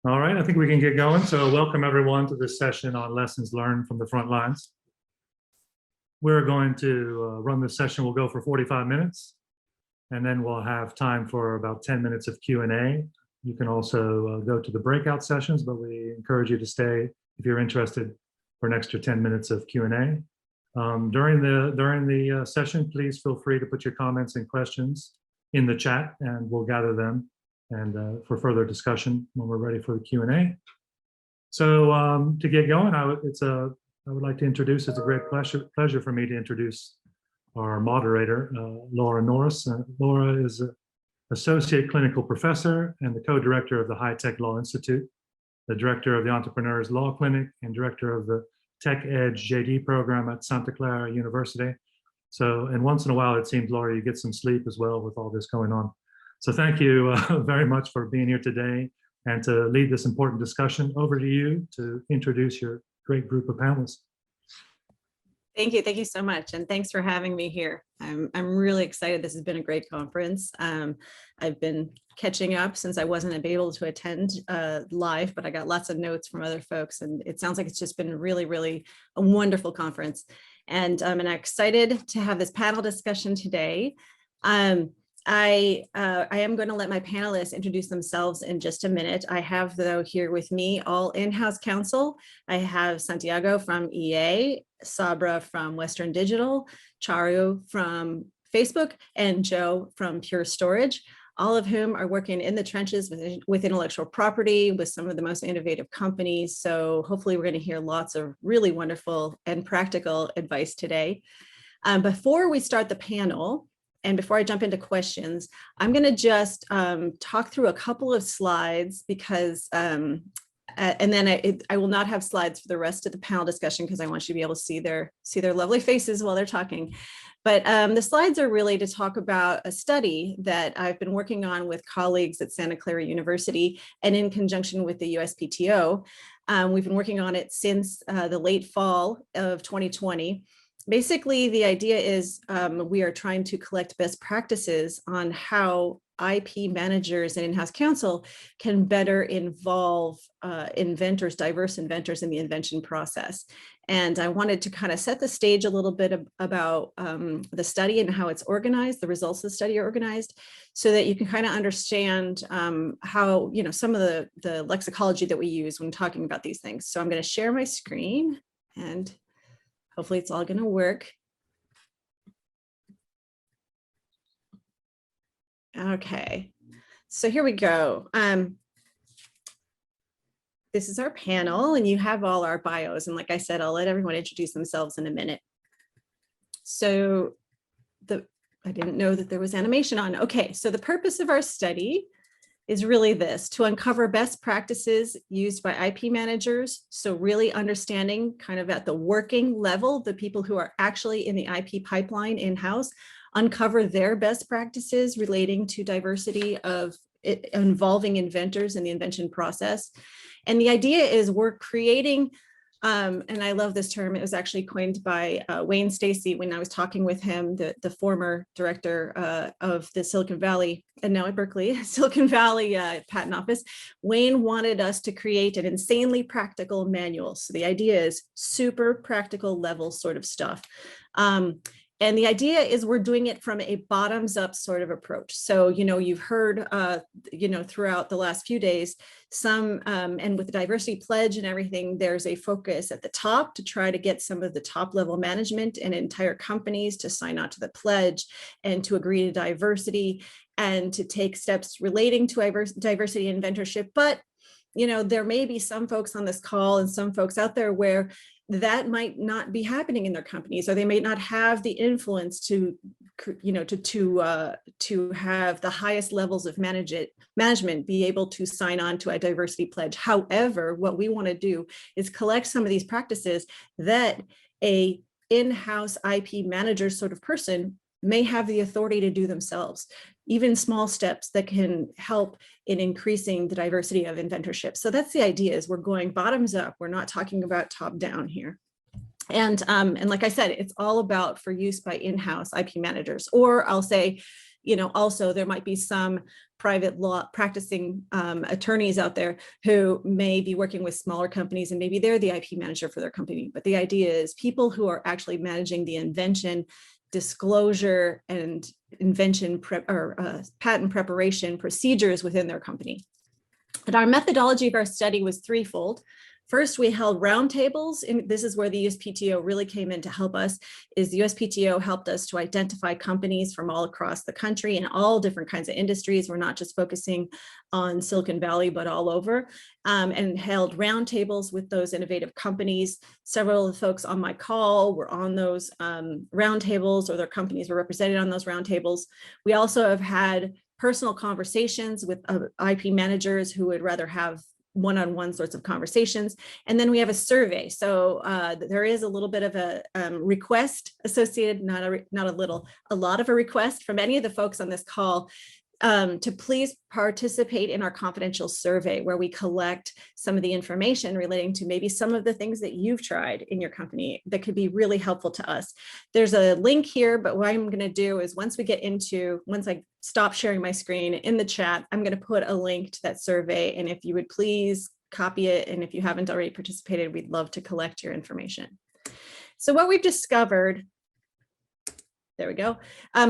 All right, I think we can get going. So welcome everyone to this session on lessons learned from the front lines. We're going to run this session. We'll go for 45 minutes, and then we'll have time for about 10 minutes of Q&A. You can also go to the breakout sessions, but we encourage you to stay if you're interested for an extra 10 minutes of Q&A. During the session, please feel free to put your comments and questions in the chat, and we'll gather them and for further discussion when we're ready for the Q&A. So to get going, I would like to introduce, it's a great pleasure for me to introduce our moderator, Laura Norris. Laura is an associate clinical professor and the co-director of the High Tech Law Institute, the director of the Entrepreneurs Law Clinic, and director of the Tech Edge JD program at Santa Clara University. So, and once in a while, it seems, Laura, you get some sleep as well with all this going on. So thank you very much for being here today and to lead this important discussion. Over to you to introduce your great group of panelists. Thank you so much, and thanks for having me here. I'm really excited. This has been a great conference. I've been catching up since I wasn't able to attend live, but I got lots of notes from other folks, and it sounds like it's just been really a wonderful conference. And I'm excited to have this panel discussion today. I am going to let my panelists introduce themselves in just a minute. I have, though, here with me all in-house counsel. I have Santiago from EA, Sabra from Western Digital, Charu from Facebook, and Joe from Pure Storage, all of whom are working in the trenches with intellectual property with some of the most innovative companies. So hopefully we're going to hear lots of really wonderful and practical advice today. Before we start the panel, and before I jump into questions, I'm going to just talk through a couple of slides because, and then I will not have slides for the rest of the panel discussion because I want you to be able to see their lovely faces while they're talking. But the slides are really to talk about a study that I've been working on with colleagues at Santa Clara University and in conjunction with the USPTO. We've been working on it since the late fall of 2020. Basically, the idea is we are trying to collect best practices on how IP managers and in-house counsel can better involve inventors, diverse inventors in the invention process. And I wanted to kind of set the stage a little bit about the study and how it's organized, the results of the study are organized, so that you can kind of understand how, some of the lexicology that we use when talking about these things. So I'm going to share my screen and hopefully it's all going to work. Okay, so here we go. This is our panel and you have all our bios. And like I said, I'll let everyone introduce themselves in a minute. So I didn't know that there was animation on. Okay, so the purpose of our study is really this, to uncover best practices used by IP managers. So really understanding kind of at the working level, the people who are actually in the IP pipeline in-house, uncover their best practices relating to diversity of involving inventors in the invention process. And the idea is we're creating, and I love this term, it was actually coined by Wayne Stacy when I was talking with him, the former director of the Silicon Valley, and now at Berkeley, Silicon Valley Patent Office. Wayne wanted us to create an insanely practical manual. So the idea is super practical level sort of stuff. And the idea is we're doing it from a bottoms up sort of approach. So, you've heard, throughout the last few days, and with the diversity pledge and everything, there's a focus at the top to try to get some of the top level management and entire companies to sign on to the pledge and to agree to diversity and to take steps relating to diversity and inventorship. But, there may be some folks on this call and some folks out there where that might not be happening in their companies, or they may not have the influence to have the highest levels of management be able to sign on to a diversity pledge. However, what we want to do is collect some of these practices that a in-house IP manager sort of person may have the authority to do themselves, even small steps that can help in increasing the diversity of inventorship. So that's the idea, is we're going bottoms up. We're not talking about top down here. And like I said, it's all about for use by in-house IP managers, or I'll say, also there might be some private law practicing attorneys out there who may be working with smaller companies and maybe they're the IP manager for their company. But the idea is people who are actually managing the invention, disclosure, and patent preparation procedures within their company. And our methodology of our study was threefold. First, we held roundtables, and this is where the USPTO really came in to help us, is the USPTO helped us to identify companies from all across the country in all different kinds of industries. We're not just focusing on Silicon Valley, but all over, and held roundtables with those innovative companies. Several of the folks on my call were on those roundtables, or their companies were represented on those roundtables. We also have had personal conversations with IP managers who would rather have one-on-one sorts of conversations. And then we have a survey. So there is a little bit of a request associated, a lot of a request from any of the folks on this call to please participate in our confidential survey, where we collect some of the information relating to maybe some of the things that you've tried in your company that could be really helpful to us. There's a link here, but what I'm going to do is once I stop sharing my screen in the chat, I'm going to put a link to that survey. And if you would please copy it, and if you haven't already participated, we'd love to collect your information. So what we've discovered, there we go.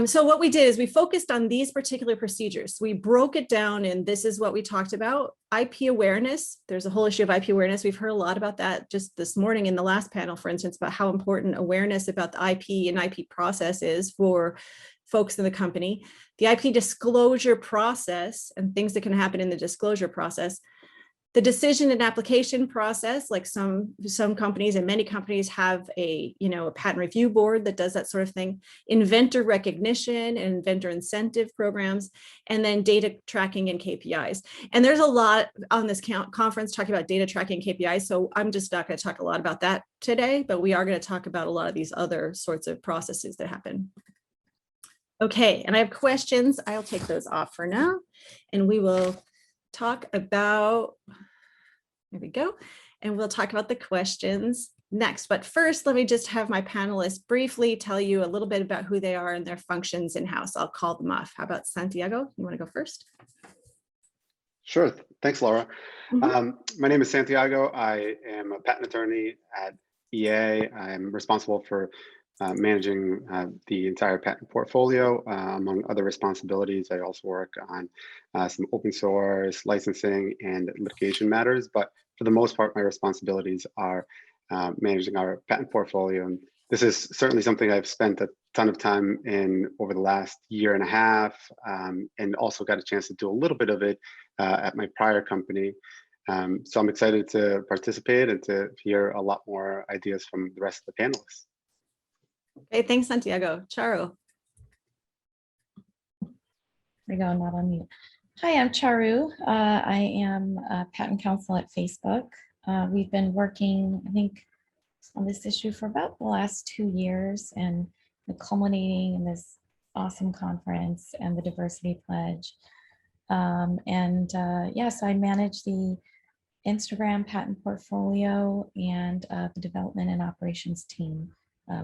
So what we did is we focused on these particular procedures. We broke it down, and this is what we talked about. IP awareness. There's a whole issue of IP awareness. We've heard a lot about that just this morning in the last panel, for instance, about how important awareness about the IP and IP process is for folks in the company. The IP disclosure process and things that can happen in the disclosure process. The decision and application process, like some companies and many companies have a patent review board that does that sort of thing. Inventor recognition and inventor incentive programs, and then data tracking and KPIs. And there's a lot on this conference talking about data tracking KPIs. So I'm just not going to talk a lot about that today, but we are going to talk about a lot of these other sorts of processes that happen. Okay, and I have questions. I'll take those off for now, and we will talk about, there we go, and we'll talk about the questions next. But first, let me just have my panelists briefly tell you a little bit about who they are and their functions in-house. I'll call them off. How about Santiago? You want to go first? Sure. Thanks, Laura. Mm-hmm. My name is Santiago. I am a patent attorney at EA. I'm responsible for managing the entire patent portfolio. Among other responsibilities, I also work on some open source licensing and litigation matters, but for the most part, my responsibilities are managing our patent portfolio. And this is certainly something I've spent a ton of time in over the last year and a half, and also got a chance to do a little bit of it at my prior company. So I'm excited to participate and to hear a lot more ideas from the rest of the panelists. Okay, thanks, Santiago. Charo. There we go, not on mute. Hi, I'm Charu. I am a patent counsel at Facebook. We've been working, I think, on this issue for about the last 2 years, and culminating in this awesome conference and the diversity pledge. Yes, I manage the Instagram patent portfolio and the development and operations team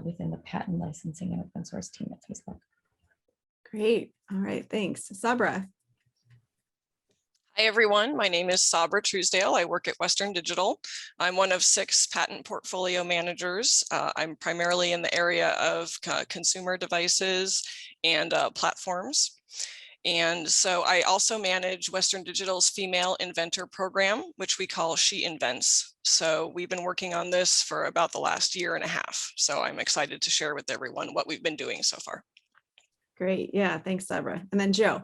within the patent licensing and open source team at Facebook. Great. All right. Thanks. Sabra. Hi, everyone. My name is Sabra Truesdale. I work at Western Digital. I'm one of 6 patent portfolio managers. I'm primarily in the area of consumer devices and platforms. And so I also manage Western Digital's female inventor program, which we call She Invents. So we've been working on this for about the last year and a half. So I'm excited to share with everyone what we've been doing so far. Great. Yeah. Thanks, Sabra. And then Joe.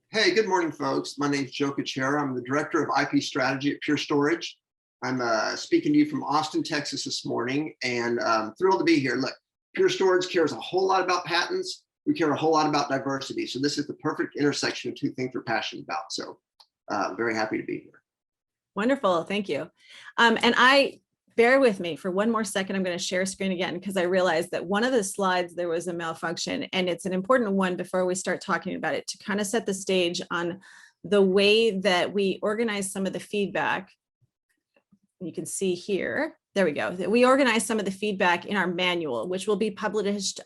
Hey, good morning, folks. My name is Joe Cochaire. I'm the Director of IP Strategy at Pure Storage. I'm speaking to you from Austin, Texas this morning, and I'm thrilled to be here. Look, Pure Storage cares a whole lot about patents. We care a whole lot about diversity. So this is the perfect intersection of 2 things we're passionate about. So very happy to be here. Wonderful. Thank you. Bear with me for one more second. I'm going to share screen again because I realized that one of the slides, there was a malfunction, and it's an important one before we start talking about it to kind of set the stage on the way that we organize some of the feedback. You can see here. there we go. We organized some of the feedback in our manual, which will be published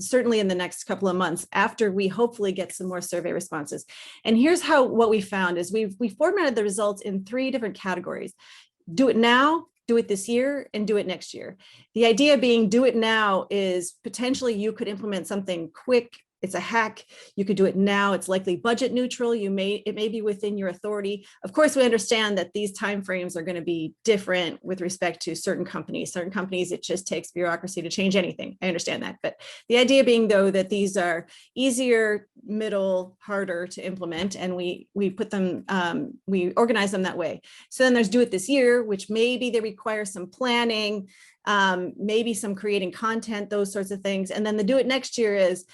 certainly in the next couple of months after we hopefully get some more survey responses. And here's what we found is we formatted the results in 3 different categories. Do it now, do it this year, and do it next year. The idea being do it now is potentially you could implement something quick. It's a hack. You could do it now. It's likely budget neutral. It may be within your authority. Of course, we understand that these timeframes are going to be different with respect to certain companies. Certain companies, it just takes bureaucracy to change anything. I understand that. But the idea being, though, that these are easier, middle, harder to implement, and we put them, we organize them that way. So then there's do it this year, which maybe they require some planning, maybe some creating content, those sorts of things. And then the do it next year is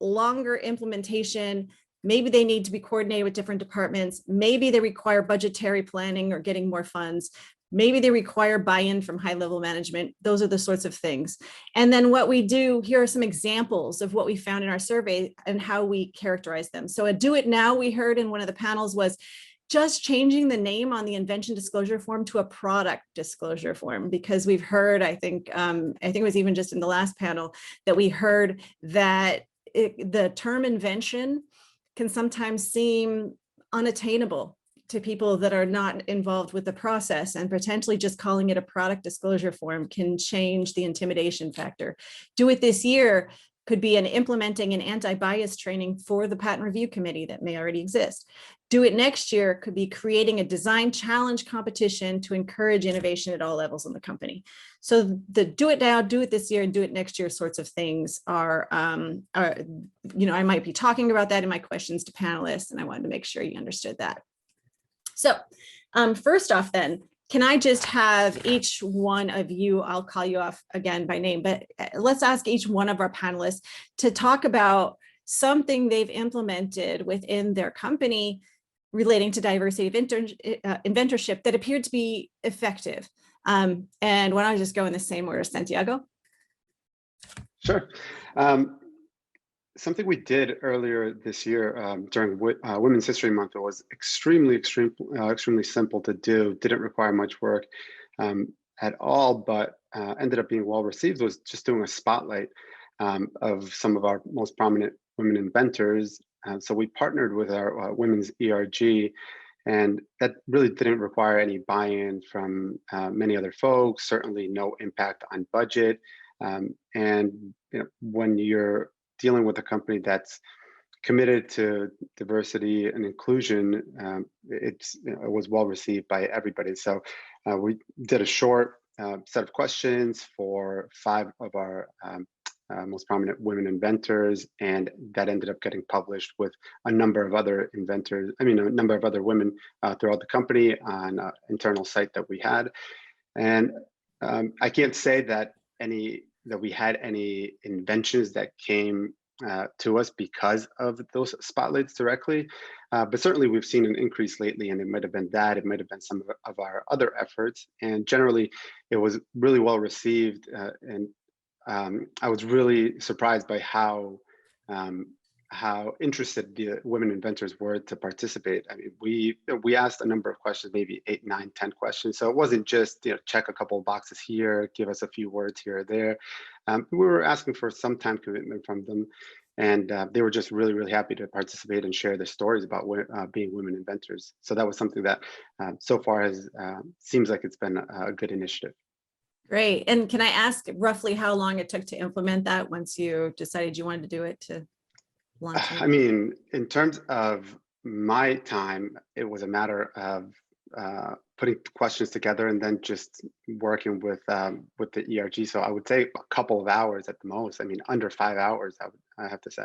longer implementation. Maybe they need to be coordinated with different departments. Maybe they require budgetary planning or getting more funds. Maybe they require buy-in from high-level management. Those are the sorts of things. And then what we do, here are some examples of what we found in our survey and how we characterize them. So a do it now we heard in one of the panels was just changing the name on the invention disclosure form to a product disclosure form, because we've heard, I think it was even just in the last panel that we heard that the term invention can sometimes seem unattainable to people that are not involved with the process, and potentially just calling it a product disclosure form can change the intimidation factor. Do it this year could be an implementing an anti-bias training for the patent review committee that may already exist. Do it next year could be creating a design challenge competition to encourage innovation at all levels in the company. So the do it now, do it this year, and do it next year sorts of things are I might be talking about that in my questions to panelists, and I wanted to make sure you understood that. So first off then, can I just have each one of you, I'll call you off again by name, but let's ask each one of our panelists to talk about something they've implemented within their company relating to diversity of inventorship that appeared to be effective. And why don't I just go in the same order, Santiago? Sure. Something we did earlier this year during Women's History Month was extremely simple to do, didn't require much work at all, but ended up being well received, was just doing a spotlight of some of our most prominent women inventors. So we partnered with our women's ERG, and that really didn't require any buy-in from many other folks, certainly no impact on budget. And when you're dealing with a company that's committed to diversity and inclusion, it was well received by everybody. So we did a short set of questions for 5 of our most prominent women inventors, and that ended up getting published with a number of other inventors, a number of other women throughout the company on an internal site that we had. And I can't say that we had any inventions that came to us because of those spotlights directly, but certainly we've seen an increase lately, and it might have been that, it might have been some of our other efforts, and generally it was really well received, and I was really surprised by how interested the women inventors were to participate. I mean, we asked a number of questions, maybe 8, 9, 10 questions. So it wasn't just check a couple of boxes here, give us a few words here or there. We were asking for some time commitment from them, and they were just really, really happy to participate and share their stories about being women inventors. So that was something that so far seems like it's been a good initiative. Great. And can I ask roughly how long it took to implement that once you decided you wanted to do it to launch it? I mean, in terms of my time, it was a matter of putting questions together and then just working with the ERG. So I would say a couple of hours at the most. I mean, under 5 hours, I have to say.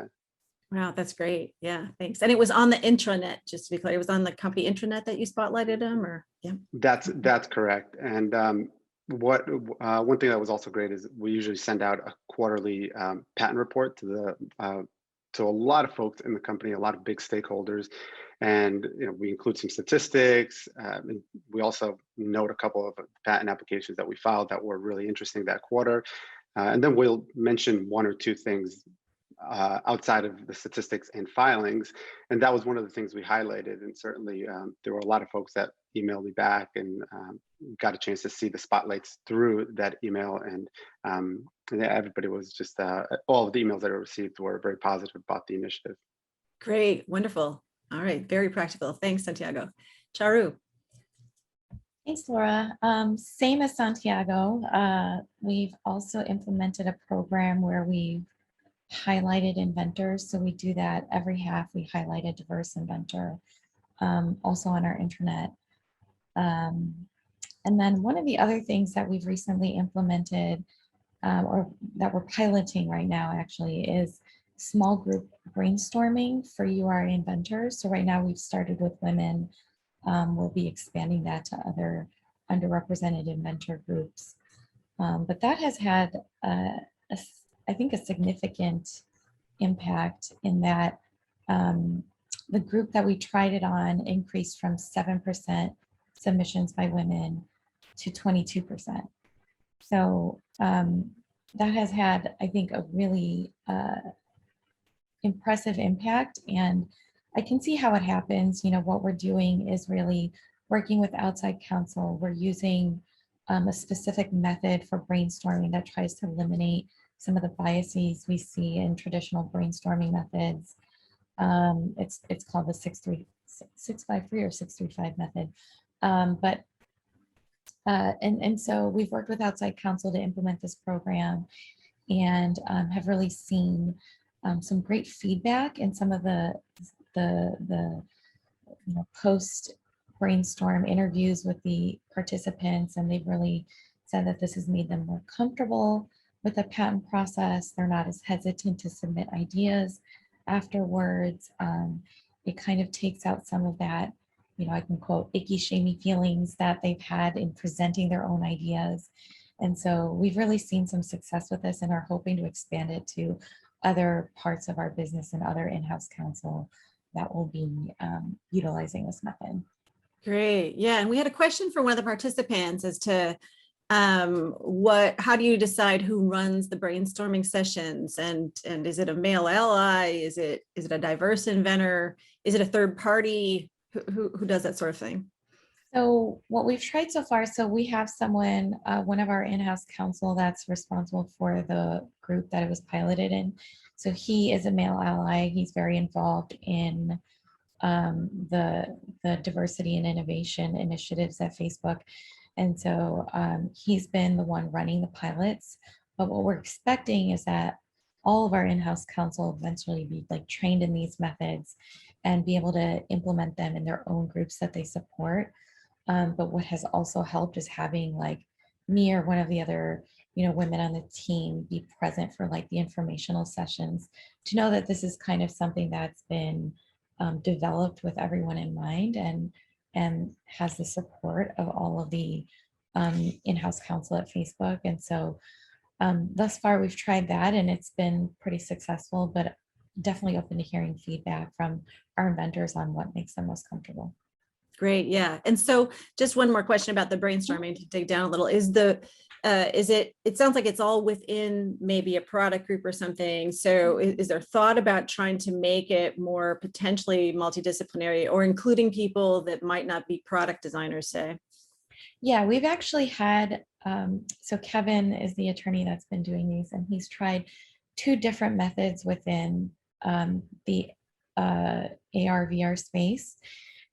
Wow, that's great. Yeah, thanks. And it was on the intranet, just to be clear. It was on the company intranet that you spotlighted them, or yeah? That's correct. And one thing that was also great is we usually send out a quarterly patent report to a lot of folks in the company, a lot of big stakeholders, and we include some statistics. And we also note a couple of patent applications that we filed that were really interesting that quarter, and then we'll mention 1 or 2 things outside of the statistics and filings. And that was one of the things we highlighted. And certainly there were a lot of folks that emailed me back and got a chance to see the spotlights through that email. And everybody was just, all of the emails that I received were very positive about the initiative. Great, wonderful. All right, very practical. Thanks, Santiago. Charu. Thanks, Laura. Same as Santiago, we've also implemented a program where we've highlighted inventors. So we do that every half. We highlight a diverse inventor, also on our intranet. And then one of the other things that we've recently implemented, or that we're piloting right now actually, is small group brainstorming for your inventors. So right now we've started with women. We'll be expanding that to other underrepresented inventor groups. But that has had, I think, a significant impact in that the group that we tried it on increased from 7% submissions by women to 22%. So that has had, I think, a really impressive impact. And I can see how it happens. You know, what we're doing is really working with outside counsel. We're using a specific method for brainstorming that tries to eliminate some of the biases we see in traditional brainstorming methods. It's called the 653 or 635 method. And so we've worked with outside counsel to implement this program and have really seen some great feedback in some of the post brainstorm interviews with the participants, and they've really said that this has made them more comfortable with the patent process. They're not as hesitant to submit ideas afterwards. It kind of takes out some of that, I can quote, icky, shamey feelings that they've had in presenting their own ideas. And so we've really seen some success with this and are hoping to expand it to other parts of our business and other in-house counsel that will be utilizing this method. Great. Yeah. And we had a question for one of the participants as to how do you decide who runs the brainstorming sessions, and is it a male ally? Is it a diverse inventor? Is it a third party? Who does that sort of thing? So what we've tried so far, so we have someone, one of our in-house counsel that's responsible for the group that it was piloted in. So he is a male ally. He's very involved in the diversity and innovation initiatives at Facebook. And so he's been the one running the pilots. But what we're expecting is that all of our in-house counsel eventually be trained in these methods and be able to implement them in their own groups that they support. But what has also helped is having me or one of the other women on the team be present for the informational sessions, to know that this is kind of something that's been developed with everyone in mind and has the support of all of the in-house counsel at Facebook. And so thus far we've tried that and it's been pretty successful, but definitely open to hearing feedback from our inventors on what makes them most comfortable. Great. Yeah. And so just one more question about the brainstorming to dig down a little. It sounds like it's all within maybe a product group or something. So is there thought about trying to make it more potentially multidisciplinary or including people that might not be product designers, say? Yeah, we've actually had, so Kevin is the attorney that's been doing these, and he's tried 2 different methods within the AR/VR space.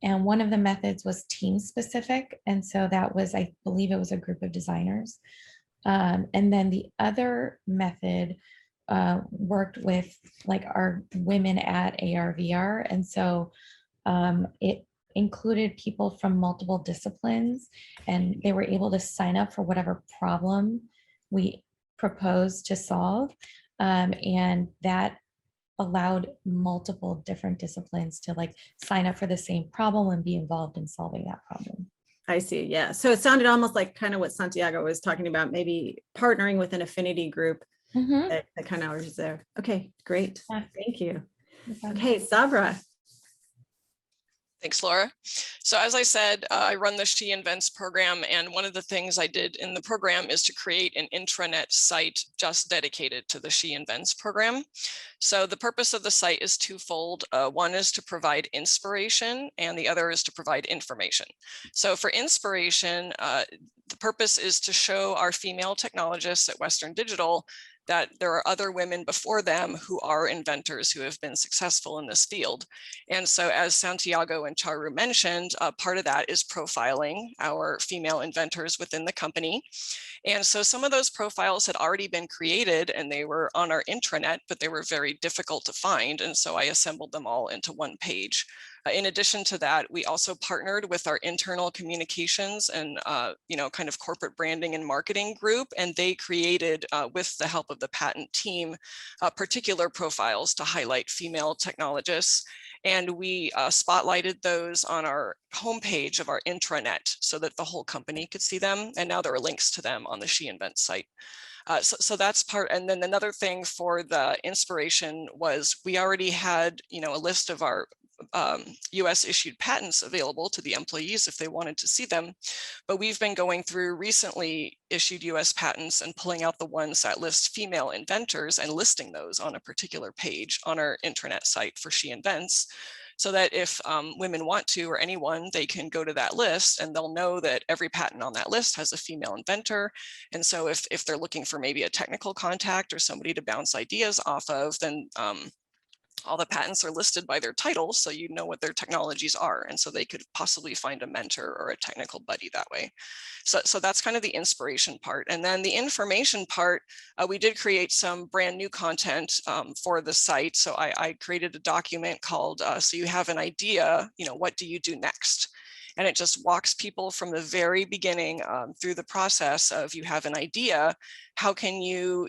And one of the methods was team specific. And so that was, I believe it was a group of designers. And then the other method worked with our women at AR/VR. And so it included people from multiple disciplines, and they were able to sign up for whatever problem we proposed to solve. And that allowed multiple different disciplines to sign up for the same problem and be involved in solving that problem. I see. Yeah. So it sounded almost like kind of what Santiago was talking about, maybe partnering with an affinity group that kind of is there. Okay, great. Yeah. Thank you. No problem. Okay, Sabra. Thanks, Laura. So as I said, I run the She Invents program, and one of the things I did in the program is to create an intranet site just dedicated to the She Invents program. So the purpose of the site is twofold. One is to provide inspiration, and the other is to provide information. So for inspiration, the purpose is to show our female technologists at Western Digital that there are other women before them who are inventors who have been successful in this field. And so as Santiago and Charu mentioned, part of that is profiling our female inventors within the company. And so some of those profiles had already been created and they were on our intranet, but they were very difficult to find. And so I assembled them all into one page. In addition to that, we also partnered with our internal communications and kind of corporate branding and marketing group, and they created, with the help of the patent team, particular profiles to highlight female technologists. And we spotlighted those on our homepage of our intranet so that the whole company could see them. And now there are links to them on the She Invents site. So that's part. And then another thing for the inspiration was we already had, a list of our US issued patents available to the employees if they wanted to see them. But we've been going through recently issued US patents and pulling out the ones that list female inventors and listing those on a particular page on our intranet site for She Invents, so that if women want to, or anyone, they can go to that list and they'll know that every patent on that list has a female inventor. And so if they're looking for maybe a technical contact or somebody to bounce ideas off of, then all the patents are listed by their titles, so you know what their technologies are. And so they could possibly find a mentor or a technical buddy that way. So that's kind of the inspiration part. And then the information part, we did create some brand new content for the site. So I created a document called, so you have an idea, what do you do next? And it just walks people from the very beginning through the process of, you have an idea, how can you,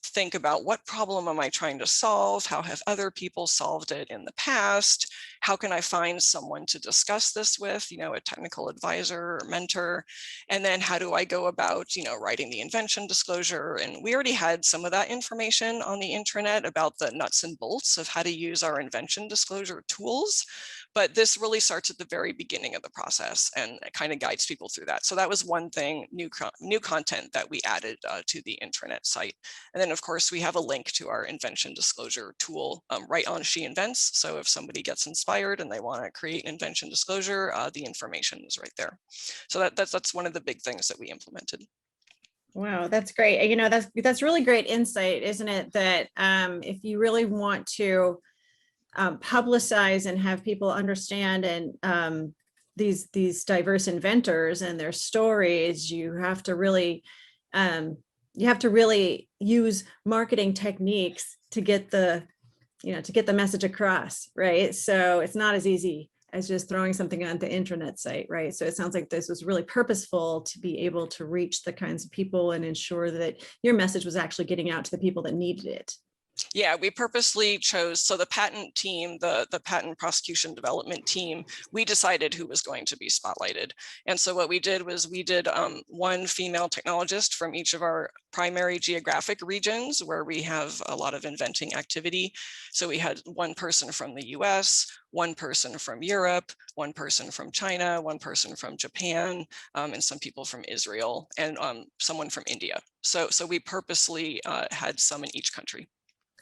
think about what problem am I trying to solve? How have other people solved it in the past? How can I find someone to discuss this with, a technical advisor or mentor? And then how do I go about, writing the invention disclosure? And we already had some of that information on the intranet about the nuts and bolts of how to use our invention disclosure tools. But this really starts at the very beginning of the process and it kind of guides people through that. So that was one thing, new content that we added to the intranet site. And then of course we have a link to our invention disclosure tool right on She Invents. So if somebody gets inspired and they want to create an invention disclosure, the information is right there. So that's one of the big things that we implemented. Wow, that's great. That's really great insight, isn't it? That if you really want to publicize and have people understand and these diverse inventors and their stories, you have to really use marketing techniques to get the message across, right? So it's not as easy as just throwing something on the intranet site, right? So it sounds like this was really purposeful to be able to reach the kinds of people and ensure that your message was actually getting out to the people that needed it. Yeah, we purposely chose, so the patent team, the patent prosecution development team, we decided who was going to be spotlighted. And so what we did was we did one female technologist from each of our primary geographic regions where we have a lot of inventing activity. So we had one person from the US, one person from Europe, one person from China, one person from Japan, and some people from Israel, and someone from India. So we purposely had some in each country.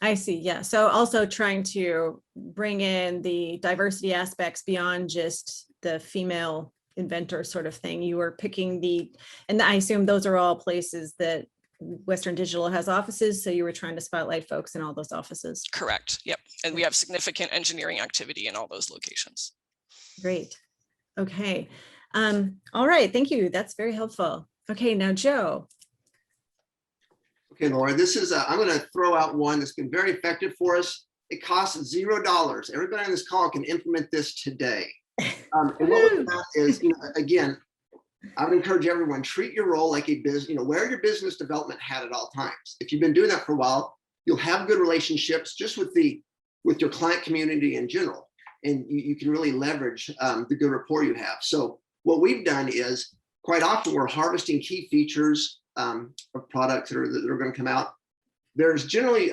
I see. Yeah. So also trying to bring in the diversity aspects beyond just the female inventor sort of thing. You were picking and I assume those are all places that Western Digital has offices. So you were trying to spotlight folks in all those offices. Correct. Yep. And we have significant engineering activity in all those locations. Great. Okay. All right. Thank you. That's very helpful. Okay. Now, Joe. Okay, Laura, this is, I'm going to throw out one that's been very effective for us. It costs $0. Everybody on this call can implement this today. And what we found is, again, I would encourage everyone, treat your role like a business, wear your business development hat at all times. If you've been doing that for a while, you'll have good relationships just with your client community in general. And you can really leverage the good rapport you have. So what we've done is quite often we're harvesting key features of products that are going to come out. There's generally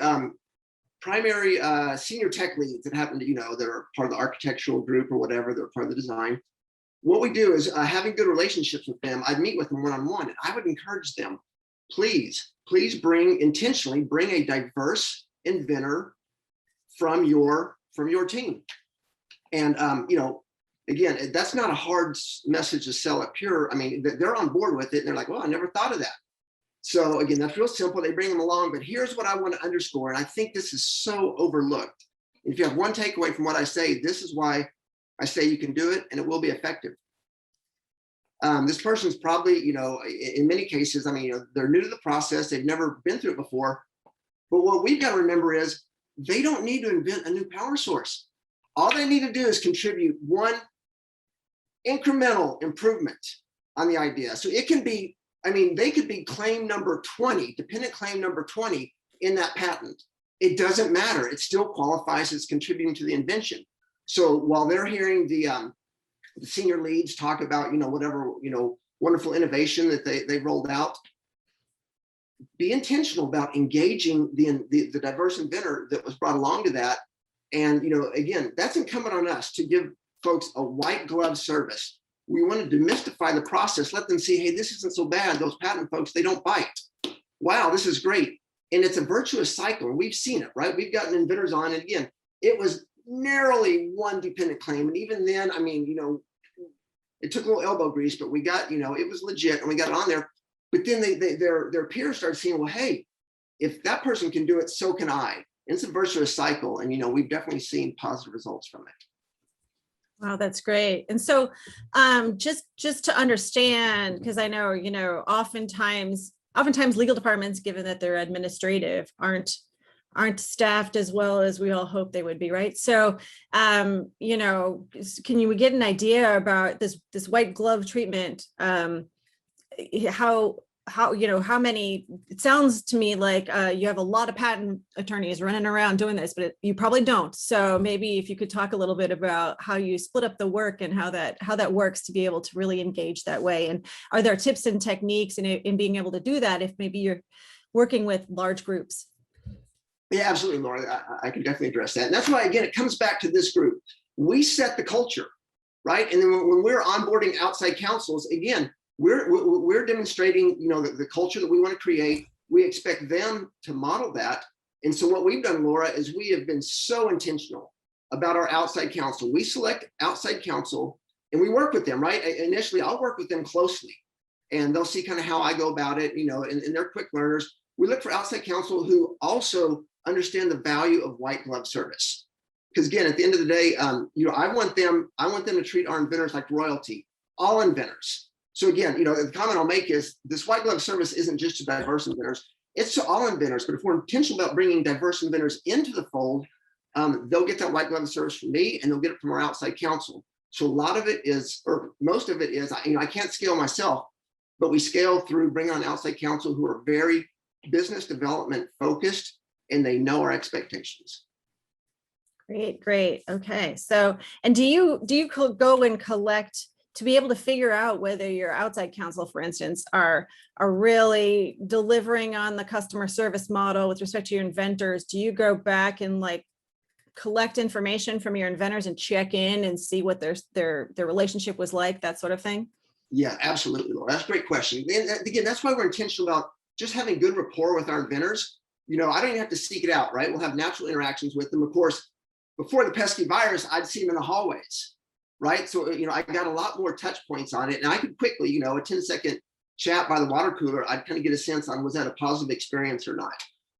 primary senior tech leads that happen to, that are part of the architectural group or whatever, they're part of the design. What we do is having good relationships with them, I'd meet with them one-on-one, and I would encourage them, please intentionally bring a diverse inventor from your team. And, again, that's not a hard message to sell at Pure. I mean, they're on board with it. And they're like, well, I never thought of that. So again, that's real simple. They bring them along, but here's what I want to underscore. And I think this is so overlooked. If you have one takeaway from what I say, this is why I say you can do it and it will be effective. This person's probably, in many cases, I mean, they're new to the process. They've never been through it before. But what we've got to remember is they don't need to invent a new power source. All they need to do is contribute one incremental improvement on the idea. So it can be, I mean, they could be claim number 20, dependent claim number 20 in that patent. It doesn't matter. It still qualifies as contributing to the invention. So while they're hearing the senior leads talk about, whatever, wonderful innovation that they rolled out, be intentional about engaging the diverse inventor that was brought along to that. And, again, that's incumbent on us to give folks a white glove service. We want to demystify the process, let them see, hey, this isn't so bad. Those patent folks, they don't bite. Wow, this is great. And it's a virtuous cycle. And we've seen it, right? We've gotten inventors on. And again, it was narrowly one dependent claim. And even then, I mean, it took a little elbow grease, but we got, it was legit and we got it on there. But then their peers started seeing, well, hey, if that person can do it, so can I. It's a virtuous cycle. And, we've definitely seen positive results from it. Wow, that's great. And so just to understand, because I know, oftentimes legal departments, given that they're administrative, aren't staffed as well as we all hope they would be, right? So, can we get an idea about this white glove treatment? How many, it sounds to me like you have a lot of patent attorneys running around doing this, but you probably don't. So maybe if you could talk a little bit about how you split up the work and how that works to be able to really engage that way. And are there tips and techniques in being able to do that if maybe you're working with large groups? Yeah, absolutely, Laura. I can definitely address that. And that's why, again, it comes back to this group. We set the culture, right? And then when we're onboarding outside counsels, again, we're demonstrating, the culture that we want to create. We expect them to model that. And so what we've done, Laura, is we have been so intentional about our outside counsel. We select outside counsel and we work with them, right? Initially, I'll work with them closely and they'll see kind of how I go about it, and they're quick learners. We look for outside counsel who also understand the value of white glove service. Because again, at the end of the day, I want them to treat our inventors like royalty, all inventors. So again, the comment I'll make is this white glove service isn't just to diverse inventors, it's to all inventors. But if we're intentional about bringing diverse inventors into the fold, they'll get that white glove service from me and they'll get it from our outside counsel. So a lot of it is, or most of it is, I can't scale myself, but we scale through bringing on outside counsel who are very business development focused and they know our expectations. Great. Okay. So, and do you go and collect to be able to figure out whether your outside counsel, for instance, are really delivering on the customer service model with respect to your inventors? Do you go back and collect information from your inventors and check in and see what their relationship was like, that sort of thing? Yeah, absolutely, Laura. That's a great question. And again, that's why we're intentional about just having good rapport with our inventors. I don't even have to seek it out, right? We'll have natural interactions with them. Of course, before the pesky virus, I'd see them in the hallways, right? So, I got a lot more touch points on it. And I could quickly, a 10-second chat by the water cooler, I'd kind of get a sense on was that a positive experience or not.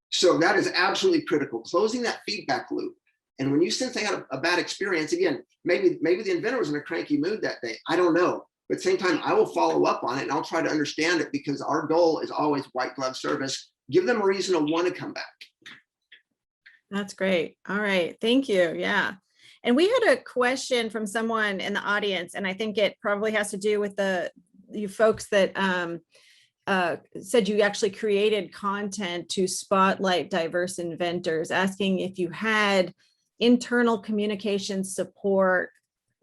So that is absolutely critical, closing that feedback loop. And when you sense they had a bad experience, again, maybe the inventor was in a cranky mood that day. I don't know. But at the same time, I will follow up on it and I'll try to understand it because our goal is always white glove service. Give them a reason to want to come back. That's great. All right. Thank you. Yeah. And we had a question from someone in the audience, and I think it probably has to do with you folks that said you actually created content to spotlight diverse inventors, asking if you had internal communication support,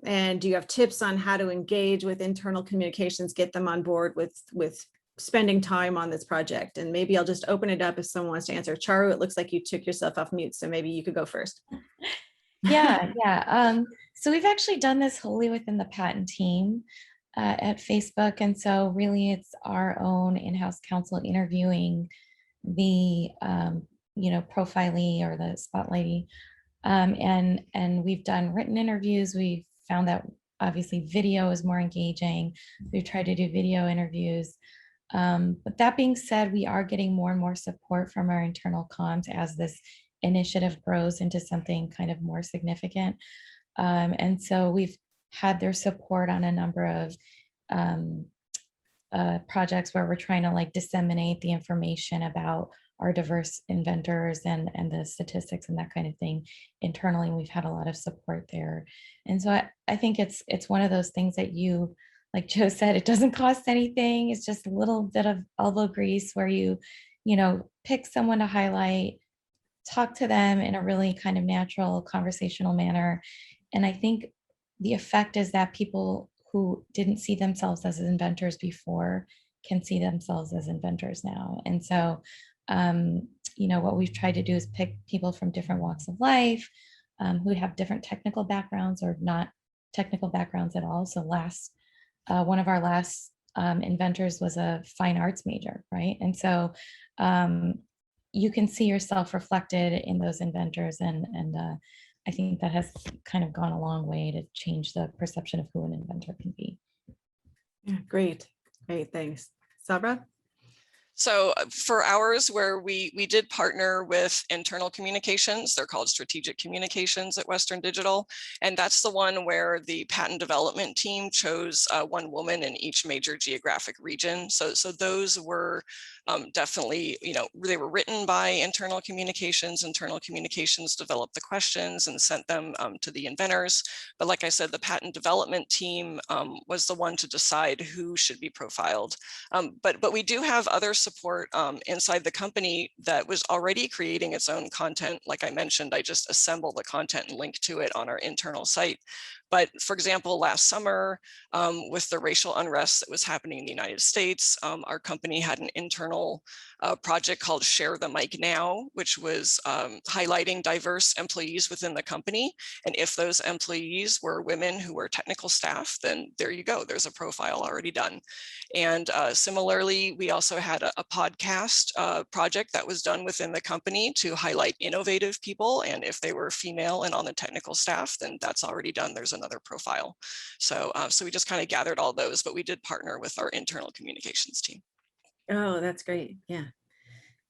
and do you have tips on how to engage with internal communications, get them on board with spending time on this project. And maybe I'll just open it up if someone wants to answer. Charu, it looks like you took yourself off mute, so maybe you could go first. Yeah. So we've actually done this wholly within the patent team at Facebook. And so really it's our own in-house counsel interviewing the, profilee or the spotlighty. And we've done written interviews. We've found that obviously video is more engaging. We've tried to do video interviews. But that being said, we are getting more and more support from our internal comms as this initiative grows into something kind of more significant. And so we've had their support on a number of projects where we're trying to like disseminate the information about our diverse inventors and the statistics and that kind of thing internally. We've had a lot of support there. And so I think it's one of those things that you, like Joe said, it doesn't cost anything. It's just a little bit of elbow grease where you pick someone to highlight, talk to them in a really kind of natural conversational manner. And I think the effect is that people who didn't see themselves as inventors before can see themselves as inventors now. And so, what we've tried to do is pick people from different walks of life who have different technical backgrounds or not technical backgrounds at all. So one of our last inventors was a fine arts major, right? And so you can see yourself reflected in those inventors, and I think that has kind of gone a long way to change the perception of who an inventor can be. Yeah, great, thanks. Sabra? So for ours, where we did partner with internal communications, they're called strategic communications at Western Digital. And that's the one where the patent development team chose one woman in each major geographic region. So those were definitely, they were written by internal communications. Internal communications developed the questions and sent them to the inventors. But like I said, the patent development team was the one to decide who should be profiled. But we do have other support inside the company that was already creating its own content. Like I mentioned, I just assemble the content and link to it on our internal site. But for example, last summer, with the racial unrest that was happening in the United States, our company had an internal project called Share the Mic Now, which was highlighting diverse employees within the company. And if those employees were women who were technical staff, then there you go, there's a profile already done. And similarly, we also had a podcast project that was done within the company to highlight innovative people. And if they were female and on the technical staff, then that's already done. There's another profile. So we just kind of gathered all those, but we did partner with our internal communications team. Oh, that's great. Yeah.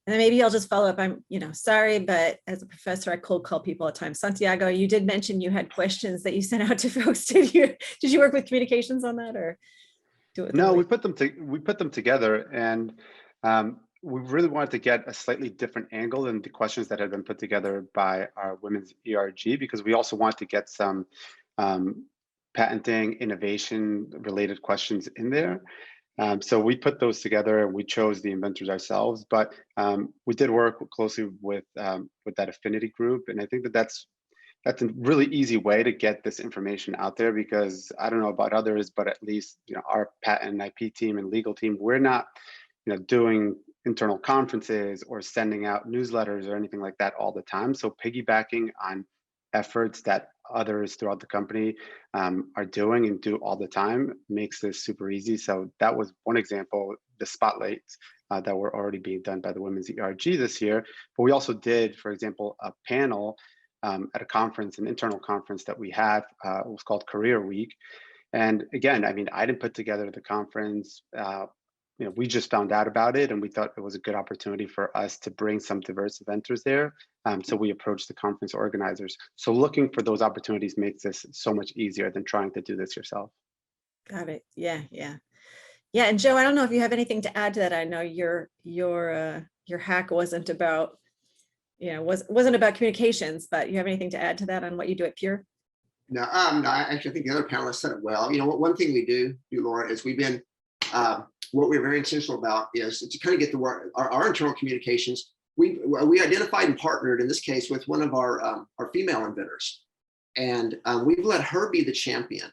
And then maybe I'll just follow up. I'm, sorry, but as a professor, I cold call people at times. Santiago, you did mention you had questions that you sent out to folks. Did you work with communications on that, or do it? No, we put them together, and we really wanted to get a slightly different angle than the questions that had been put together by our women's ERG, because we also want to get some patenting innovation related questions in there. So we put those together and we chose the inventors ourselves, but we did work closely with that affinity group. And I think that's a really easy way to get this information out there, because I don't know about others, but at least, our patent and IP team and legal team, we're not, doing internal conferences or sending out newsletters or anything like that all the time. So piggybacking on efforts that others throughout the company are doing and do all the time makes this super easy. So that was one example, the spotlights that were already being done by the Women's ERG this year. But we also did, for example, a panel at a conference, an internal conference that we had. It was called Career Week. And again, I didn't put together the conference. We just found out about it, and we thought it was a good opportunity for us to bring some diverse inventors there. So we approached the conference organizers. So looking for those opportunities makes this so much easier than trying to do this yourself. Got it. Yeah. And Joe, I don't know if you have anything to add to that. I know your hack wasn't about, wasn't about communications, but you have anything to add to that on what you do at Pure? No, actually, I think the other panelists said it well. One thing we do, Laura, is we've been, what we're very intentional about is to kind of get the work, our internal communications. We identified and partnered in this case with one of our female inventors, and we've let her be the champion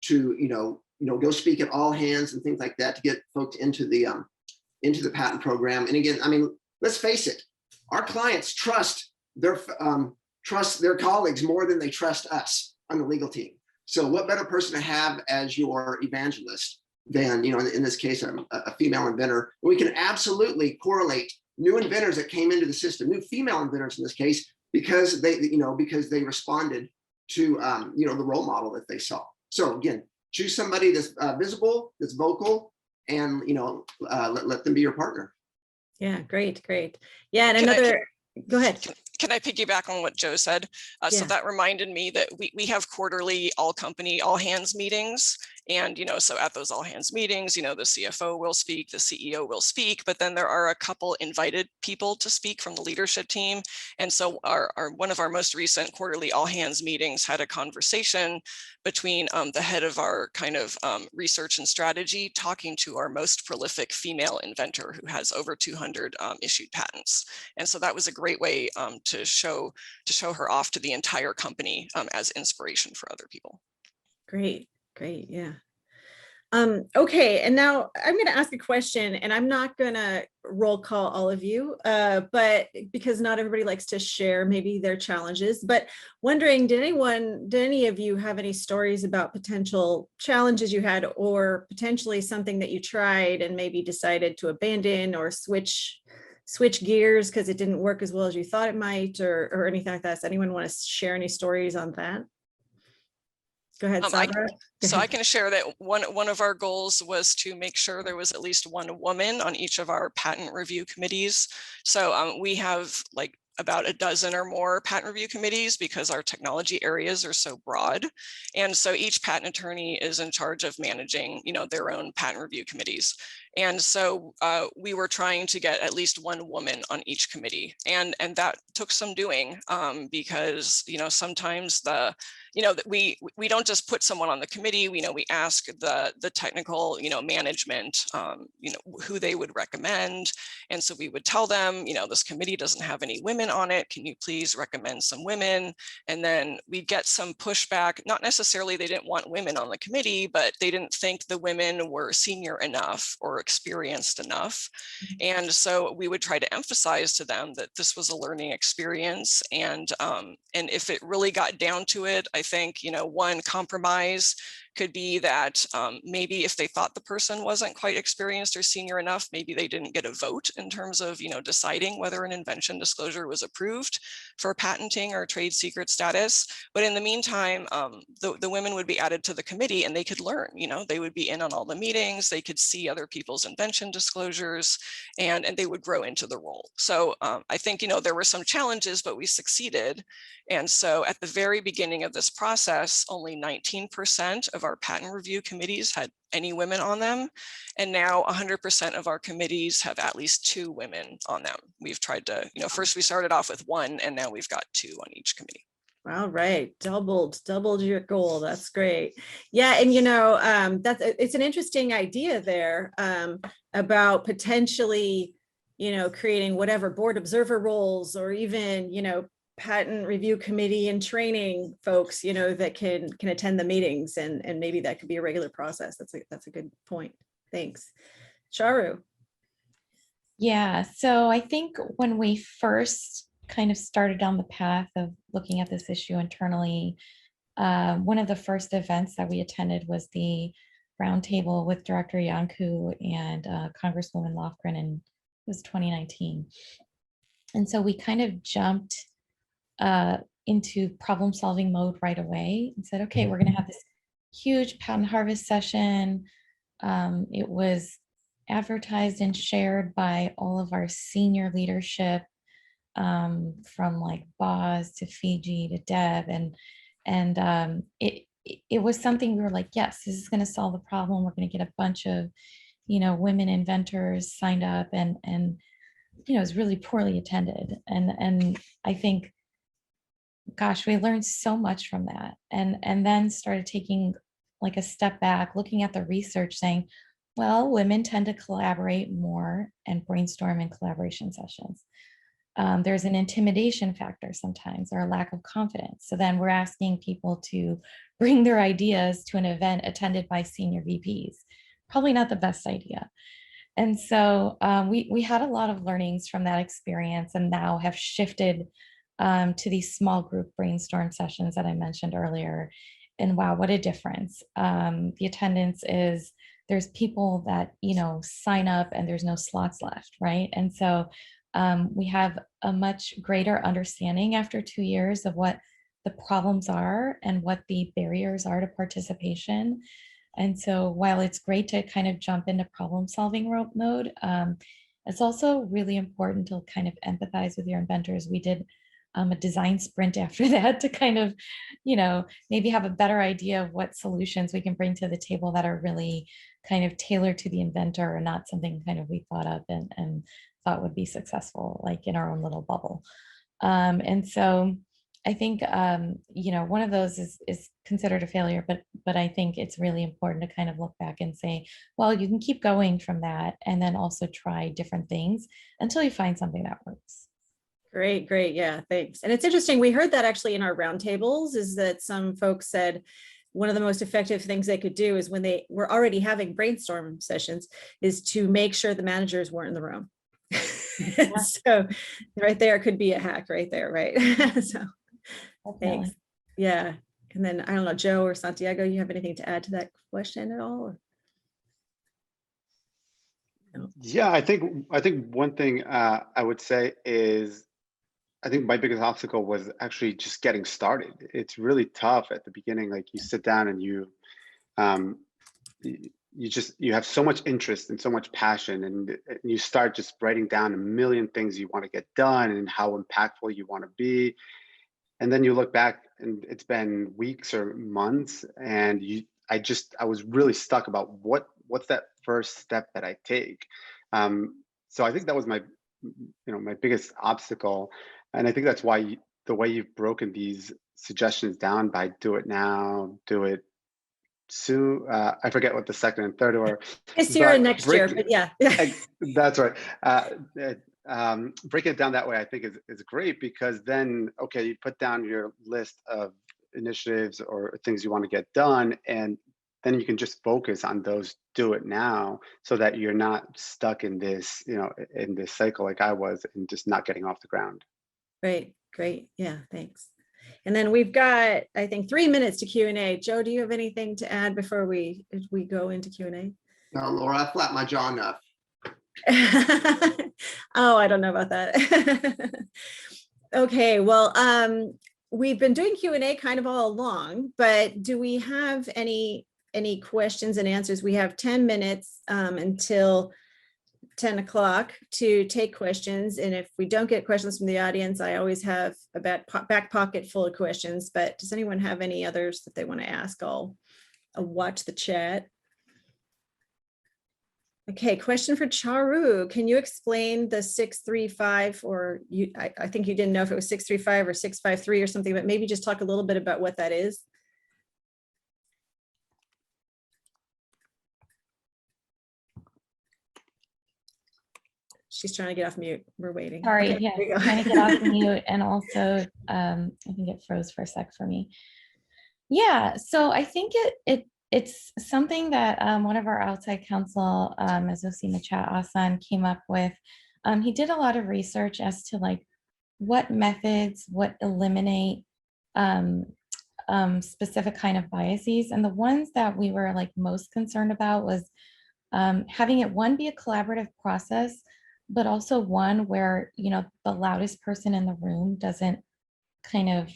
to go speak at all hands and things like that to get folks into the into the patent program. And again, I mean, let's face it, our clients trust their colleagues more than they trust us on the legal team. So what better person to have as your evangelist than, you know, in this case, a female inventor. We can absolutely correlate new inventors that came into the system, new female inventors in this case, because they, you know, because they responded to, you know, the role model that they saw. So again, choose somebody that's visible, that's vocal, and, you know, let them be your partner. Yeah, great. Yeah, and go ahead. Can I piggyback on what Joe said? So Yeah. that reminded me that we have quarterly all company, all hands meetings. And, you know, so at those all hands meetings, you know, the CFO will speak, the CEO will speak, but then there are a couple invited people to speak from the leadership team. And so one of our most recent quarterly all hands meetings had a conversation between the head of our kind of research and strategy talking to our most prolific female inventor who has over 200 issued patents. And so that was a great way to show her off to the entire company as inspiration for other people. Great, yeah. Okay, and now I'm going to ask a question, and I'm not going to roll call all of you, but because not everybody likes to share maybe their challenges, but wondering, did any of you have any stories about potential challenges you had, or potentially something that you tried and maybe decided to abandon or switch gears because it didn't work as well as you thought it might, or anything like that? Does anyone want to share any stories on that? Go ahead, Sabra. I can share that one of our goals was to make sure there was at least one woman on each of our patent review committees. So we have like about a dozen or more patent review committees because our technology areas are so broad. And so each patent attorney is in charge of managing, you know, their own patent review committees. And so we were trying to get at least one woman on each committee. And that took some doing because, you know, sometimes we don't just put someone on the committee. We ask the technical, you know, management, you know, who they would recommend. And so we would tell them, you know, this committee doesn't have any women on it. Can you please recommend some women? And then we'd get some pushback. Not necessarily they didn't want women on the committee, but they didn't think the women were senior enough or experienced enough. And so we would try to emphasize to them that this was a learning experience. And if it really got down to it, I think, you know, one compromise could be that maybe if they thought the person wasn't quite experienced or senior enough, maybe they didn't get a vote in terms of, you know, deciding whether an invention disclosure was approved for patenting or trade secret status. But in the meantime, the women would be added to the committee and they could learn, you know, they would be in on all the meetings, they could see other people's invention disclosures, and they would grow into the role. So I think, you know, there were some challenges, but we succeeded. And so at the very beginning of this process, only 19% of our patent review committees had any women on them. And now 100% of our committees have at least 2 women on them. We've tried to, you know, first we started off with 1 and now we've got 2 on each committee. All right, doubled your goal. That's great. Yeah, and you know, it's an interesting idea there about potentially, you know, creating whatever board observer roles, or even, you know, patent review committee and training folks, you know, that can attend the meetings, and maybe that could be a regular process. That's a good point. Thanks. Charu. Yeah, so I think when we first kind of started down the path of looking at this issue internally, one of the first events that we attended was the roundtable with Director Yanku and Congresswoman Lofgren, and it was 2019. And so we kind of jumped into problem solving mode right away and said, okay, we're going to have this huge patent harvest session. It was advertised and shared by all of our senior leadership, from like Boz to Fiji to Deb, and it was something we were like, yes, this is going to solve the problem. We're going to get a bunch of, you know, women inventors signed up, and you know, it was really poorly attended, and I think, gosh, we learned so much from that, and then started taking like a step back, looking at the research, saying, well, women tend to collaborate more and brainstorm in collaboration sessions. There's an intimidation factor sometimes, or a lack of confidence. So then we're asking people to bring their ideas to an event attended by senior VPs. Probably not the best idea. And so we had a lot of learnings from that experience, and now have shifted to these small group brainstorm sessions that I mentioned earlier. And wow, what a difference. The attendance is, there's people that, sign up and there's no slots left, right? And so we have a much greater understanding after 2 years of what the problems are and what the barriers are to participation. And so while it's great to kind of jump into problem solving mode, it's also really important to kind of empathize with your inventors. We did a design sprint after that to kind of, maybe have a better idea of what solutions we can bring to the table that are really kind of tailored to the inventor, and not something kind of we thought up and thought would be successful, like in our own little bubble. And so I think, one of those is considered a failure, but I think it's really important to kind of look back and say, well, you can keep going from that, and then also try different things until you find something that works. Great, great. Yeah, thanks. And it's interesting. We heard that actually in our roundtables, is that some folks said one of the most effective things they could do is when they were already having brainstorm sessions is to make sure the managers weren't in the room. Yeah. So right there could be a hack right there, right? So Definitely. thanks. Yeah. And then I don't know, Joe or Santiago, you have anything to add to that question at all? Or? No. Yeah, I think one thing I would say is, I think my biggest obstacle was actually just getting started. It's really tough at the beginning. Like, you sit down and you have so much interest and so much passion, and you start just writing down a million things you want to get done and how impactful you want to be. And then you look back and it's been weeks or months, and I was really stuck about what's that first step that I take. So I think that was my biggest obstacle. And I think that's why the way you've broken these suggestions down by do it now, do it soon. I forget what the second and third were. This year and next year, but yeah. That's right. Breaking it down that way, I think is great, because then, okay, you put down your list of initiatives or things you want to get done, and then you can just focus on those, do it now, so that you're not stuck in this, in this cycle like I was, and just not getting off the ground. Great. Yeah, thanks. And then we've got, I think, 3 minutes to Q&A. Joe, do you have anything to add before we go into Q&A? No, Laura, I flapped my jaw enough. Oh, I don't know about that. Okay, well, we've been doing Q&A kind of all along, but do we have any questions and answers? We have 10 minutes until 10 o'clock to take questions. And if we don't get questions from the audience, I always have a back pocket full of questions, but does anyone have any others that they want to ask? I'll watch the chat. Okay, question for Charu. Can you explain the 635, or I think you didn't know if it was 635 or 653 or something, but maybe just talk a little bit about what that is. She's trying to get off mute. We're waiting. Sorry, Okay, yeah, trying to get off mute, and also I think it froze for a sec for me. Yeah, so I think it's something that one of our outside counsel, as you'll see in the chat, Asan, came up with. He did a lot of research as to like what methods would eliminate specific kind of biases, and the ones that we were like most concerned about was having it, one, be a collaborative process, but also one where, the loudest person in the room doesn't kind of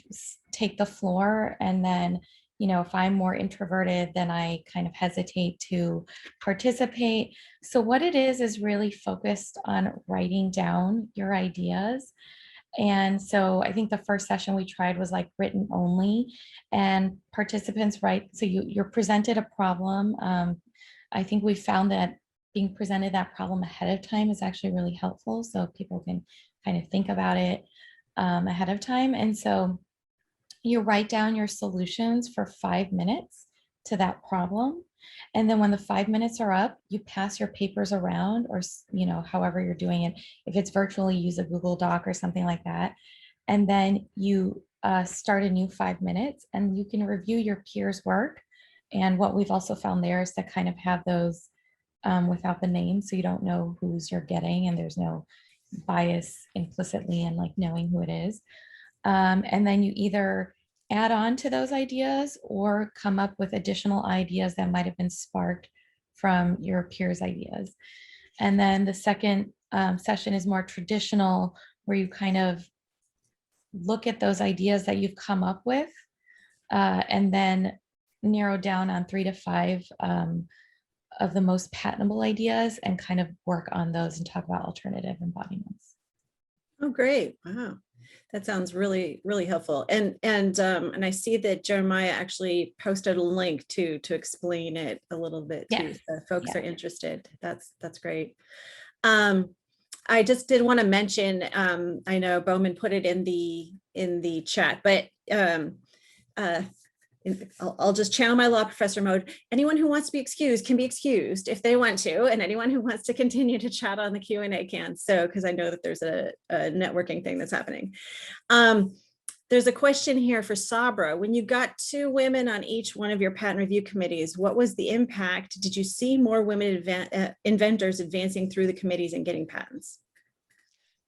take the floor. And then, if I'm more introverted, then I kind of hesitate to participate. So what it is really focused on writing down your ideas. And so I think the first session we tried was like written only, and participants write. So you're presented a problem. I think we found that being presented that problem ahead of time is actually really helpful, so people can kind of think about it ahead of time. And so you write down your solutions for 5 minutes to that problem. And then when the 5 minutes are up, you pass your papers around, or, however you're doing it. If it's virtually, use a Google Doc or something like that. And then you start a new 5 minutes, and you can review your peers' work. And what we've also found there is to kind of have those without the name, so you don't know whose you're getting, and there's no bias implicitly in like knowing who it is. And then you either add on to those ideas or come up with additional ideas that might have been sparked from your peers' ideas. And then the second session is more traditional, where you kind of look at those ideas that you've come up with and then narrow down on 3 to 5 of the most patentable ideas and kind of work on those and talk about alternative embodiments. Oh, great. Wow. That sounds really, really helpful. And I see that Jeremiah actually posted a link to explain it a little bit too. Yes. So folks Yeah. are interested. That's great. I just did want to mention, I know Bowman put it in the chat, but I'll just channel my law professor mode. Anyone who wants to be excused can be excused if they want to, and anyone who wants to continue to chat on the Q&A can. So, because I know that there's a networking thing that's happening. There's a question here for Sabra. When you got 2 women on each one of your patent review committees, what was the impact? Did you see more women inventors advancing through the committees and getting patents?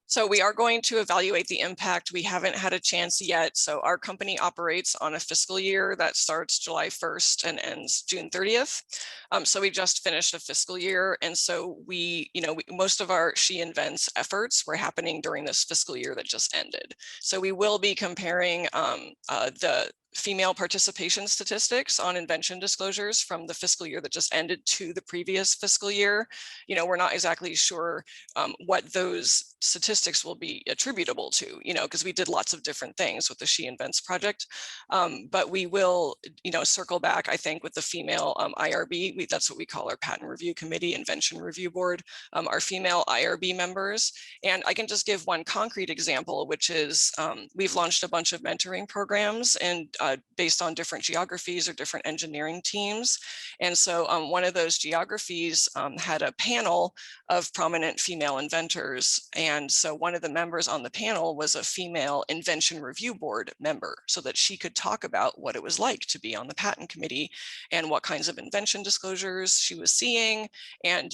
So we are going to evaluate the impact. We haven't had a chance yet. So our company operates on a fiscal year that starts July 1st and ends June 30th. So we just finished a fiscal year. And so most of our She Invents efforts were happening during this fiscal year that just ended. So we will be comparing the female participation statistics on invention disclosures from the fiscal year that just ended to the previous fiscal year. We're not exactly sure what those statistics will be attributable to, because we did lots of different things with the She Invents project. But we will, circle back, I think, with the female IRB. That's what we call our patent review committee, invention review board, our female IRB members. And I can just give one concrete example, which is we've launched a bunch of mentoring programs and based on different geographies or different engineering teams. And so one of those geographies had a panel of prominent female inventors. And so one of the members on the panel was a female invention review board member, so that she could talk about what it was like to be on the patent committee and what kinds of invention disclosures she was seeing, and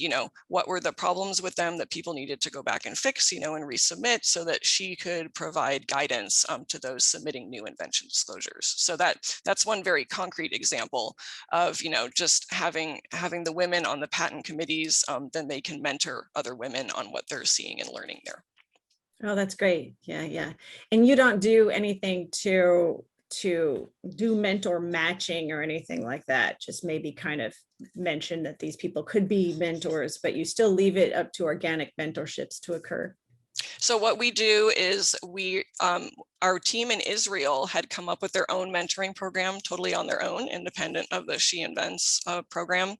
what were the problems with them that people needed to go back and fix, and resubmit, so that she could provide guidance to those submitting new invention disclosures. So that's one very concrete example of just having the women on the patent committees, then they can mentor other women on what they're seeing and learning there. Oh, that's great. Yeah. And you don't do anything to do mentor matching or anything like that, just maybe kind of mention that these people could be mentors, but you still leave it up to organic mentorships to occur. So what we do is our team in Israel had come up with their own mentoring program, totally on their own, independent of the She Invents program.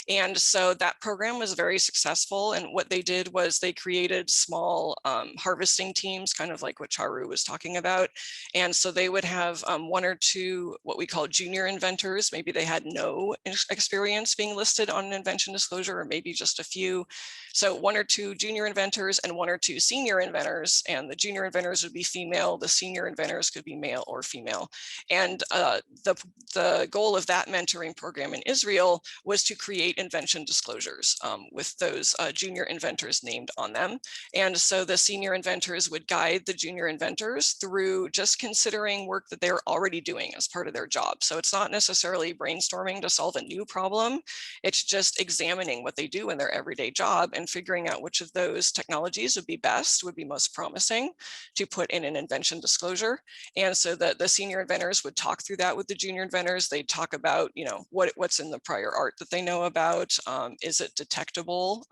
And so that program was very successful. And what they did was they created small harvesting teams, kind of like what Charu was talking about. And so they would have 1 or 2 what we call junior inventors. Maybe they had no experience being listed on an invention disclosure, or maybe just a few. So 1 or 2 junior inventors and 1 or 2 senior inventors, and the junior inventors would be female, the senior inventors could be male or female. And the goal of that mentoring program in Israel was to create invention disclosures with those junior inventors named on them. And so the senior inventors would guide the junior inventors through just considering work that they're already doing as part of their job. So it's not necessarily brainstorming to solve a new problem. It's just examining what they do in their everyday job and figuring out which of those technologies would be best, would be most promising to put in an invention disclosure. And so the senior inventors would talk through that with the junior inventors. They'd talk about, what's in the prior art that they know about. Is it detectable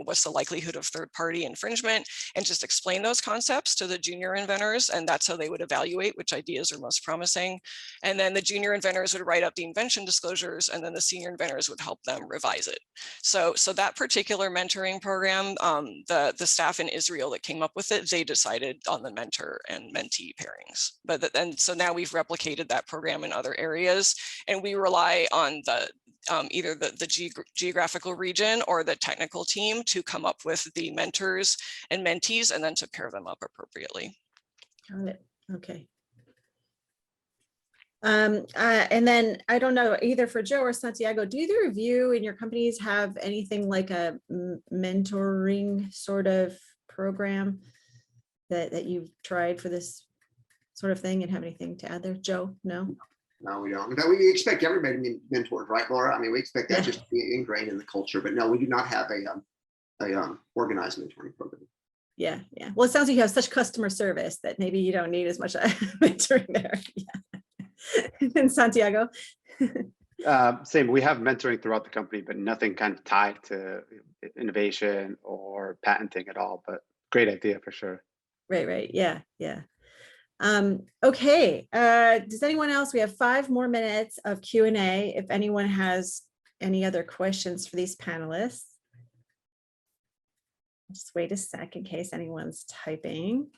what's the likelihood of third-party infringement, and just explain those concepts to the junior inventors. And that's how they would evaluate which ideas are most promising. And then the junior inventors would write up the invention disclosures, and then the senior inventors would help them revise it. So that particular mentoring program, the staff in Israel that came up with it, they decided on the mentor and mentee pairings. So now we've replicated that program in other areas, and we rely on either the geographical region or the technical team to come up with the mentors and mentees, and then to pair them up appropriately. Got it. Okay. And then I don't know, either for Joe or Santiago, do either of you in your companies have anything like a mentoring sort of program that you've tried for this sort of thing, and have anything to add there? Joe, no? No, we don't. In fact, we expect everybody to be mentored, right, Laura? I mean, we expect that Yeah. just to be ingrained in the culture, but no, we do not have a organized mentoring program. Yeah, yeah. Well, it sounds like you have such customer service that maybe you don't need as much mentoring there. Yeah. And Santiago? Same, we have mentoring throughout the company, but nothing kind of tied to innovation or patenting at all, but great idea for sure. Right. Yeah, yeah. Okay. Does anyone else? We have 5 more minutes of Q&A. If anyone has any other questions for these panelists. Just wait a sec in case anyone's typing.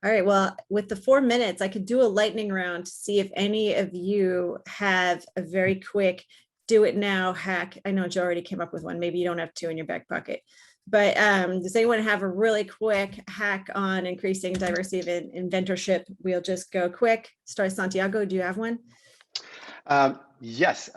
All right, well, with the 4 minutes, I could do a lightning round to see if any of you have a very quick do it now hack. I know Joe already came up with one. Maybe you don't have 2 in your back pocket. But does anyone have a really quick hack on increasing diversity of inventorship? We'll just go quick. Start Santiago, do you have one? Yes,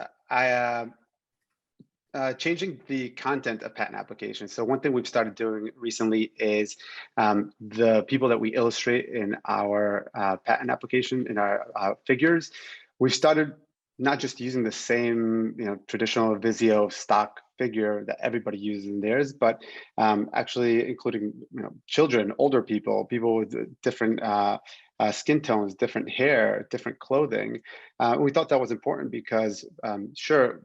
changing the content of patent applications. So one thing we've started doing recently is the people that we illustrate in our patent application, in our figures, we've started not just using the same traditional Visio stock figure that everybody uses in theirs, but actually including children, older people, people with different skin tones, different hair, different clothing. We thought that was important because sure,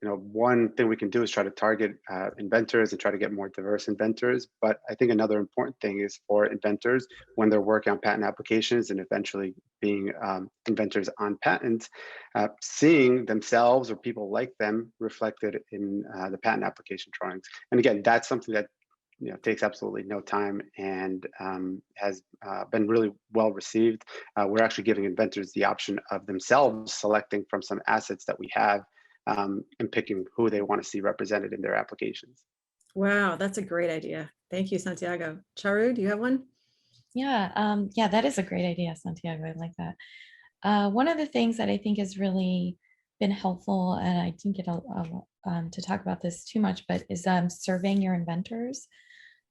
one thing we can do is try to target inventors and try to get more diverse inventors. But I think another important thing is for inventors, when they're working on patent applications and eventually being inventors on patents, seeing themselves or people like them reflected in the patent application drawings. And again, that's something that takes absolutely no time and has been really well received. We're actually giving inventors the option of themselves selecting from some assets that we have and picking who they want to see represented in their applications. Wow, that's a great idea. Thank you, Santiago. Charu, do you have one? Yeah, yeah, that is a great idea, Santiago. I like that. One of the things that I think has really been helpful, and I didn't get to talk about this too much, but is surveying your inventors.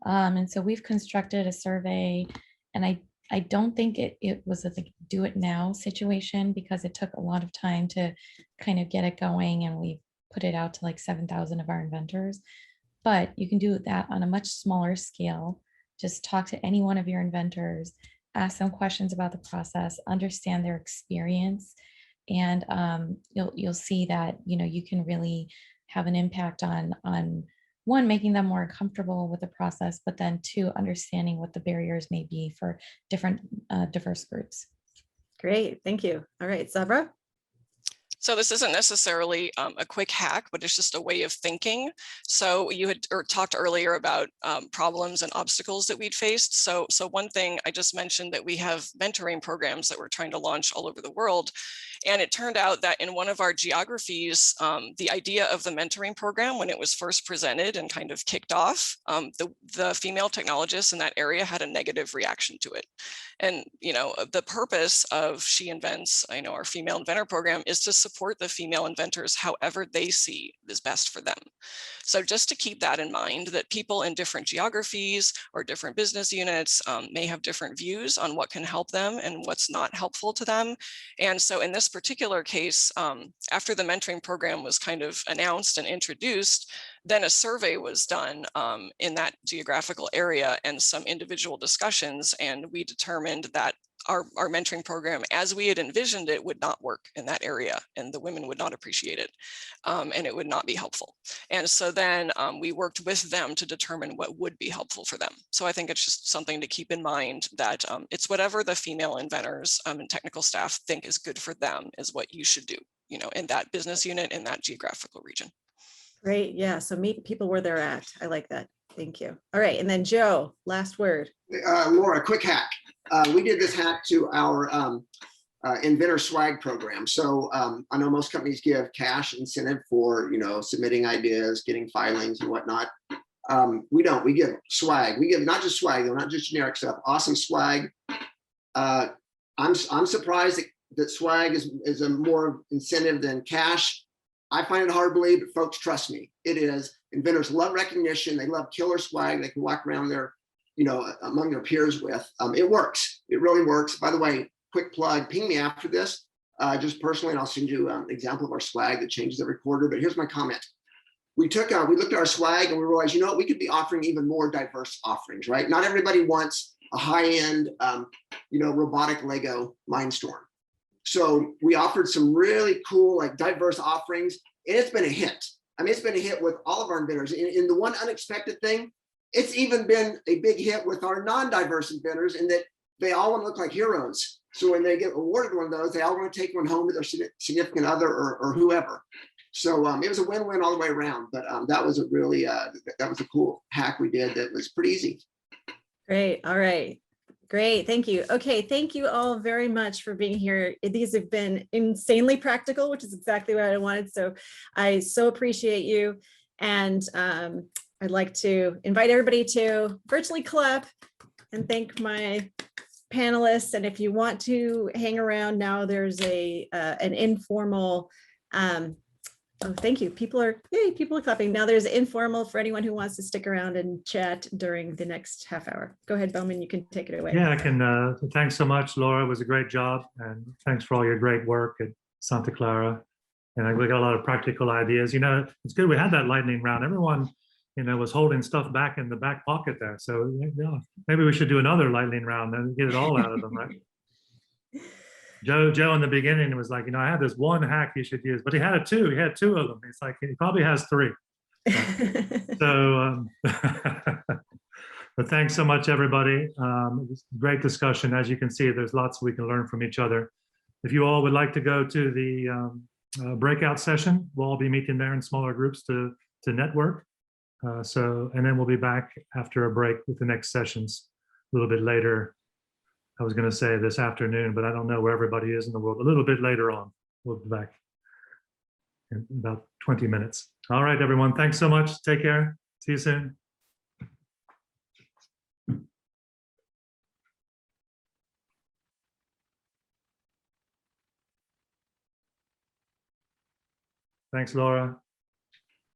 And so we've constructed a survey, and I don't think it was a do it now situation, because it took a lot of time to kind of get it going, and we put it out to like 7,000 of our inventors. But you can do that on a much smaller scale. Just talk to any one of your inventors, ask them questions about the process, understand their experience, and you'll see that you can really have an impact on one, making them more comfortable with the process, but then 2, understanding what the barriers may be for different diverse groups. Great, thank you. All right, Sabra. So this isn't necessarily a quick hack, but it's just a way of thinking. So you had talked earlier about problems and obstacles that we'd faced. So one thing I just mentioned that we have mentoring programs that we're trying to launch all over the world. And it turned out that in one of our geographies, the idea of the mentoring program, when it was first presented and kind of kicked off, the female technologists in that area had a negative reaction to it. And the purpose of She Invents, our female inventor program, is to support the female inventors however they see is best for them. So just to keep that in mind, that people in different geographies or different business units may have different views on what can help them and what's not helpful to them. And so in this particular case, after the mentoring program was kind of announced and introduced, then a survey was done in that geographical area and some individual discussions, and we determined that our mentoring program, as we had envisioned it, would not work in that area, and the women would not appreciate it, and it would not be helpful. And so then we worked with them to determine what would be helpful for them. So I think it's just something to keep in mind, that it's whatever the female inventors and technical staff think is good for them is what you should do, in that business unit, in that geographical region. Great, yeah, so meet people where they're at. I like that. Thank you. All right, and then Joe, last word. Laura, quick hack. We did this hack to our inventor swag program. So I know most companies give cash incentive for submitting ideas, getting filings and whatnot. We don't. We give swag. We give not just swag, though, not just generic stuff. Awesome swag. I'm surprised that swag is a more incentive than cash. I find it hard to believe, but folks, trust me, it is. Inventors love recognition. They love killer swag. They can walk around there, among their peers with. It works. It really works. By the way, quick plug, ping me after this, just personally, and I'll send you an example of our swag that changes every quarter. But here's my comment. We looked at our swag and we realized, we could be offering even more diverse offerings, right? Not everybody wants a high-end, robotic Lego Mindstorm. So we offered some really cool, diverse offerings, and it's been a hit. I mean, it's been a hit with all of our inventors. In the one unexpected thing, it's even been a big hit with our non-diverse inventors in that they all want to look like heroes. So when they get awarded one of those, they all want to take one home to their significant other or whoever. So it was a win-win all the way around. But that was a really, that was a cool hack we did that was pretty easy. Great. All right. Great. Thank you. Okay. Thank you all very much for being here. These have been insanely practical, which is exactly what I wanted. So I so appreciate you. And I'd like to invite everybody to virtually clap and thank my panelists. And if you want to hang around now, there's an informal, oh, thank you. People are clapping. Now there's informal for anyone who wants to stick around and chat during the next half hour. Go ahead, Bowman, you can take it away. Yeah, I can. Thanks so much, Laura. It was a great job. And thanks for all your great work at Santa Clara. And we got a lot of practical ideas. It's good we had that lightning round. Everyone, was holding stuff back in the back pocket there. So maybe we should do another lightning round and get it all out of them, right? Joe in the beginning was like, I had this one hack you should use, but he had two. He had two of them. It's like, he probably has three. So, but thanks so much, everybody. It was a great discussion. As you can see, there's lots we can learn from each other. If you all would like to go to the breakout session, we'll all be meeting there in smaller groups to network. And then we'll be back after a break with the next sessions a little bit later. I was going to say this afternoon, but I don't know where everybody is in the world. A little bit later on, we'll be back in about 20 minutes. All right, everyone. Thanks so much. Take care. See you soon. Thanks, Laura.